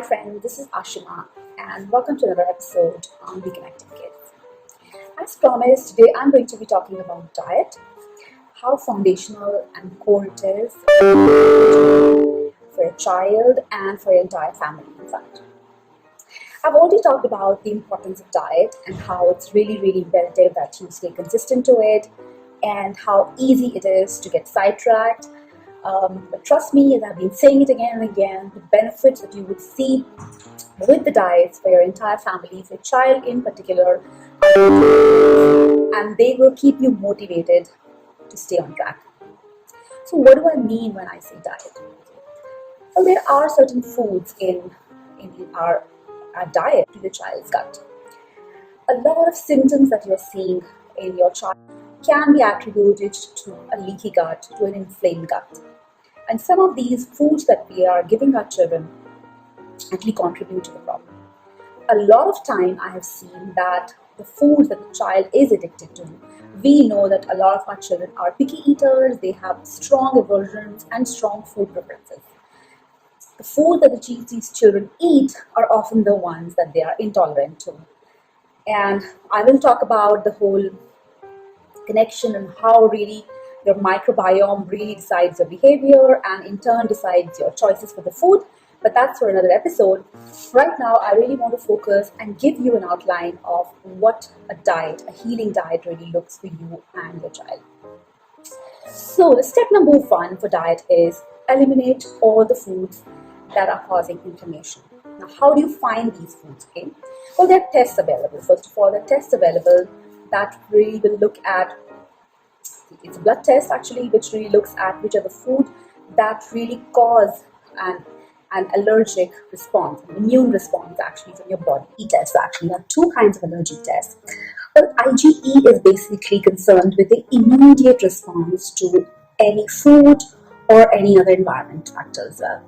friends, this is Ashima and welcome to another episode on Reconnecting Kids. As promised, today I'm going to be talking about diet, how foundational and core it is for a child and for your entire family, in fact. I've already talked about the importance of diet and how it's really imperative that you stay consistent to it and how easy it is to get sidetracked. But trust me, as I've been saying it again and again, the benefits that you would see with the diets for your entire family, for your child in particular, and they will keep you motivated to stay on track. So what do I mean when I say diet? Well, there are certain foods in our diet to the child's gut. A lot of symptoms that you're seeing in your child can be attributed to a leaky gut, to an inflamed gut. And some of these foods that we are giving our children actually contribute to the problem. A lot of time I have seen that the foods that the child is addicted to, we know that a lot of our children are picky eaters, they have strong aversions and strong food preferences. The food that these children eat are often the ones that they are intolerant to. And I will talk about the whole connection and how really your microbiome really decides your behavior and in turn decides your choices for the food, but that's for another episode. Right now, I really want to focus and give you an outline of what a diet, a healing diet really looks for you and your child. So the step number 1 for diet is eliminate all the foods that are causing inflammation. Now, how do you find these foods? Okay? Well, there are tests available. First of all, there are tests available that really will look at, it's a blood test actually, which really looks at which are the food that really cause an allergic response, an immune response actually from your body. Tests actually are 2 kinds of allergy tests. Well, IgE is basically concerned with the immediate response to any food or any other environment factor as well.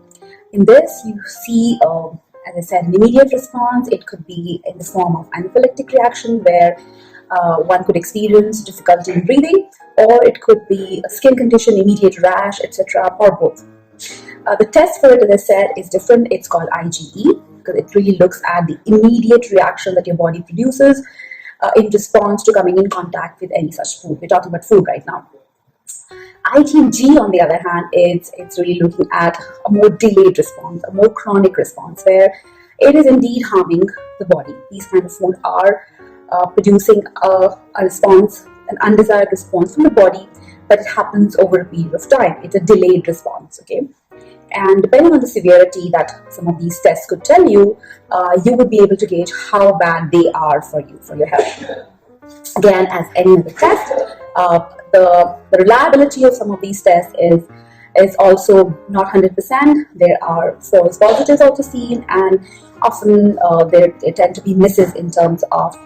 In this, you see, as I said, an immediate response. It could be in the form of anaphylactic reaction where one could experience difficulty in breathing, or it could be a skin condition, immediate rash, etc., or both. The test for it, as I said, is different. It's called IgE because it really looks at the immediate reaction that your body produces in response to coming in contact with any such food. We're talking about food right now. IgG, on the other hand, it's really looking at a more delayed response, a more chronic response, where it is indeed harming the body. These kind of foods are producing a response, an undesired response from the body, but it happens over a period of time. It's a delayed response, okay? And depending on the severity that some of these tests could tell you, you would be able to gauge how bad they are for you, for your health. Again, as any other test, the reliability of some of these tests is also not 100%. There are false positives also seen, and often there tend to be misses in terms of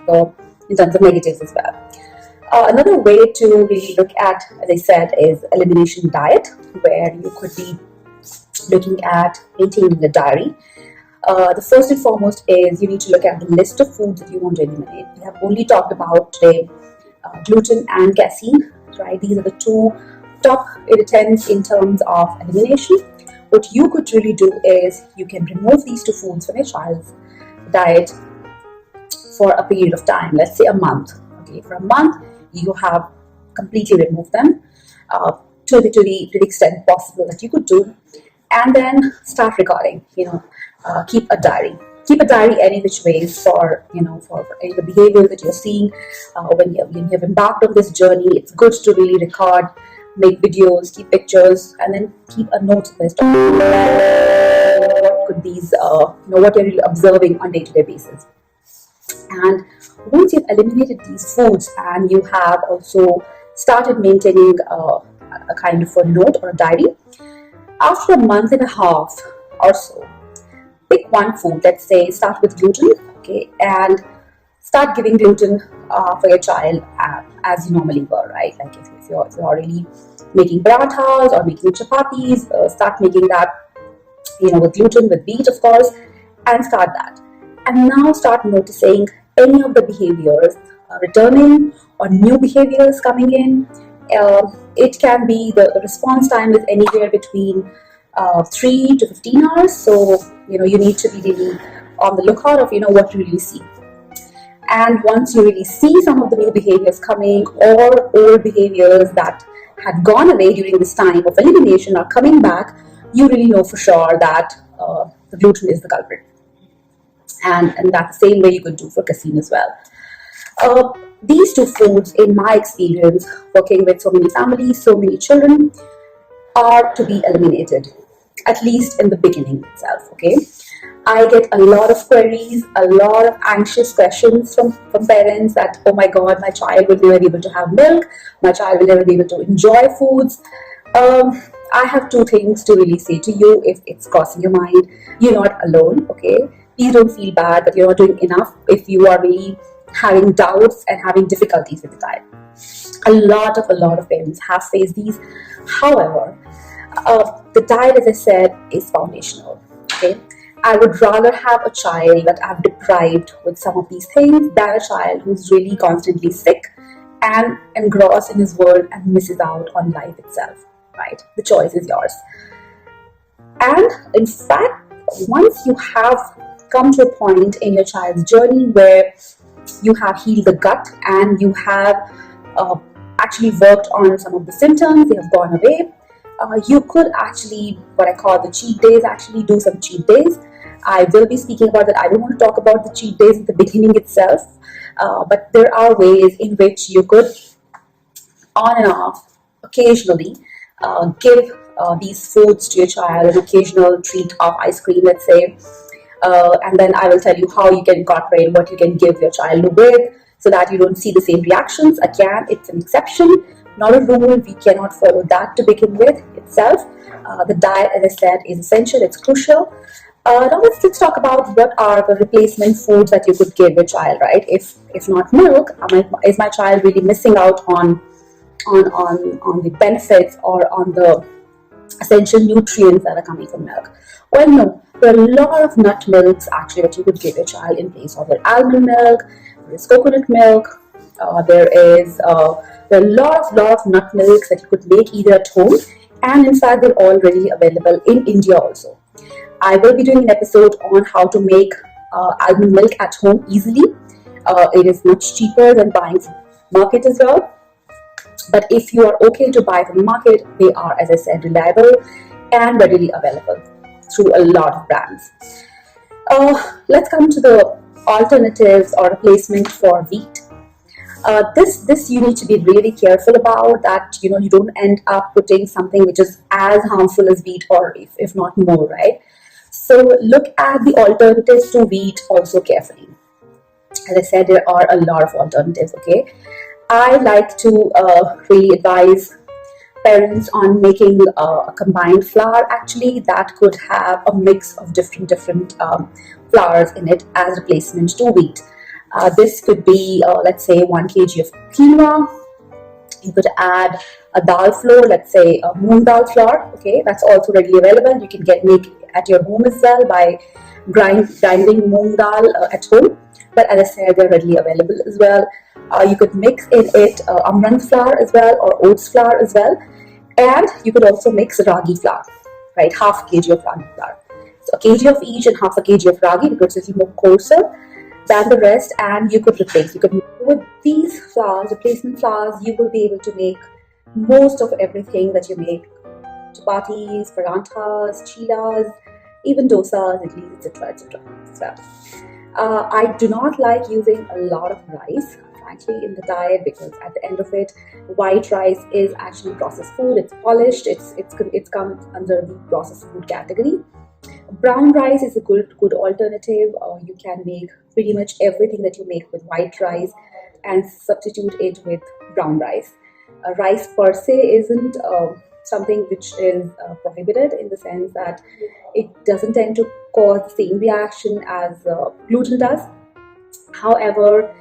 negatives as well. Another way to really look at, as I said, is elimination diet, where you could be looking at maintaining a diary. The first and foremost is you need to look at the list of foods that you want to eliminate. We have only talked about today gluten and casein, right? These are the 2 top irritants in terms of elimination. What you could really do is you can remove these 2 foods from your child's diet for a period of time, let's say a month. Okay, for a month you have completely removed them to the extent possible that you could do, and then start recording. Keep a diary. Keep a diary any which ways for any of the behavior that you're seeing when you have embarked on this journey. It's good to really record, make videos, keep pictures, and then keep a note list of what could these, what you're really observing on day-to-day basis. And once you've eliminated these foods and you have also started maintaining a kind of a note or a diary, after a month and a half or so, pick one food. Let's say start with gluten, okay, and start giving gluten for your child as you normally were, right? Like if you're already making parathas or making chapatis, start making that, with gluten, with wheat, of course, and start that. And now start noticing any of the behaviors returning or new behaviors coming in. It can be the response time is anywhere between 3 to 15 hours. So, you need to be really on the lookout of, what you really see. And once you really see some of the new behaviors coming, or old behaviors that had gone away during this time of elimination are coming back, you really know for sure that the gluten is the culprit. And that's the same way you could do for casein as well. These two foods, in my experience, working with so many families, so many children, are to be eliminated, at least in the beginning itself. Okay, I get a lot of queries, a lot of anxious questions from parents that, oh my god, my child will never be able to have milk, my child will never be able to enjoy foods. I have two things to really say to you. If it's crossing your mind, you're not alone. Okay, please don't feel bad that you're not doing enough if you are really having doubts and having difficulties with the diet. A lot of parents have faced these. However, the diet, as I said, is foundational. Okay, I would rather have a child that I've deprived with some of these things than a child who's really constantly sick and engrossed in his world and misses out on life itself. Right? The choice is yours. And in fact, once you have come to a point in your child's journey where you have healed the gut and you have actually worked on some of the symptoms, they have gone away, you could actually, what I call the cheat days, actually do some cheat days. I will be speaking about that. I don't want to talk about the cheat days at the beginning itself, but there are ways in which you could, on and off, occasionally give these foods to your child, an occasional treat of ice cream, let's say, and then I will tell you how you can incorporate what you can give your child with so that you don't see the same reactions. Again, it's an exception, not a rule. We cannot follow that to begin with itself. The diet, as I said, is essential, it's crucial. Now let's talk about what are the replacement foods that you could give your child, right? If not milk, is my child really missing out on the benefits or on the essential nutrients that are coming from milk? Well, no. There are a lot of nut milks actually that you could give your child in place of their almond milk. There is coconut milk. There are a lot of nut milks that you could make either at home, and in fact they're already available in India also. I will be doing an episode on how to make almond milk at home easily. It is much cheaper than buying from the market as well. But if you are okay to buy from the market, they are, as I said, reliable and readily available through a lot of brands. Let's come to the alternatives or replacement for wheat. This you need to be really careful about, that you don't end up putting something which is as harmful as wheat, or if not more, right? So look at the alternatives to wheat also carefully. As I said, there are a lot of alternatives. Okay, I like to really advise parents on making a combined flour actually that could have a mix of different flours in it as replacement to wheat. This could be let's say 1 kg of quinoa. You could add a dal flour, let's say a moong dal flour. Okay, that's also readily available. You can make at your home as well by grinding moong dal at home. But as I said, they're readily available as well. You could mix in it amaranth flour as well, or oats flour as well. And you could also mix ragi flour, right? Half a kg of ragi flour. So a kg of each and half a kg of ragi, because it's more coarser than the rest, and you could replace. With these flours, replacement flours, you will be able to make most of everything that you make: chapatis, paranthas, chilas, even dosas, idlis, etc. as well. I do not like using a lot of rice, frankly, in the diet, because at the end of it, white rice is actually processed food. It's polished. It's come under the processed food category. Brown rice is a good alternative. You can make pretty much everything that you make with white rice and substitute it with brown rice. Rice per se isn't something which is prohibited, in the sense that it doesn't tend to cause the same reaction as gluten does. However,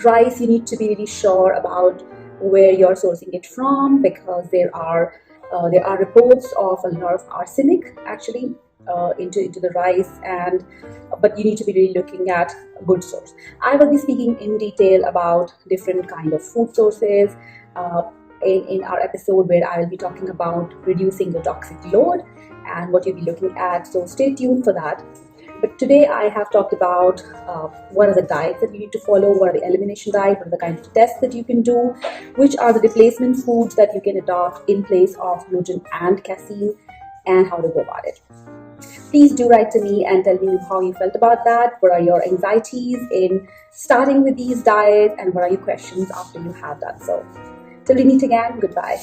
rice, you need to be really sure about where you're sourcing it from, because there are reports of a lot of arsenic actually into the rice, but you need to be really looking at a good source. I will be speaking in detail about different kind of food sources, in our episode where I will be talking about reducing your toxic load and what you'll be looking at. So stay tuned for that. But today I have talked about what are the diets that you need to follow, what are the elimination diet, what are the kinds of tests that you can do, which are the replacement foods that you can adopt in place of gluten and casein, and how to go about it. Please do write to me and tell me how you felt about that. What are your anxieties in starting with these diets, and what are your questions after you have done so? Till we meet again, goodbye.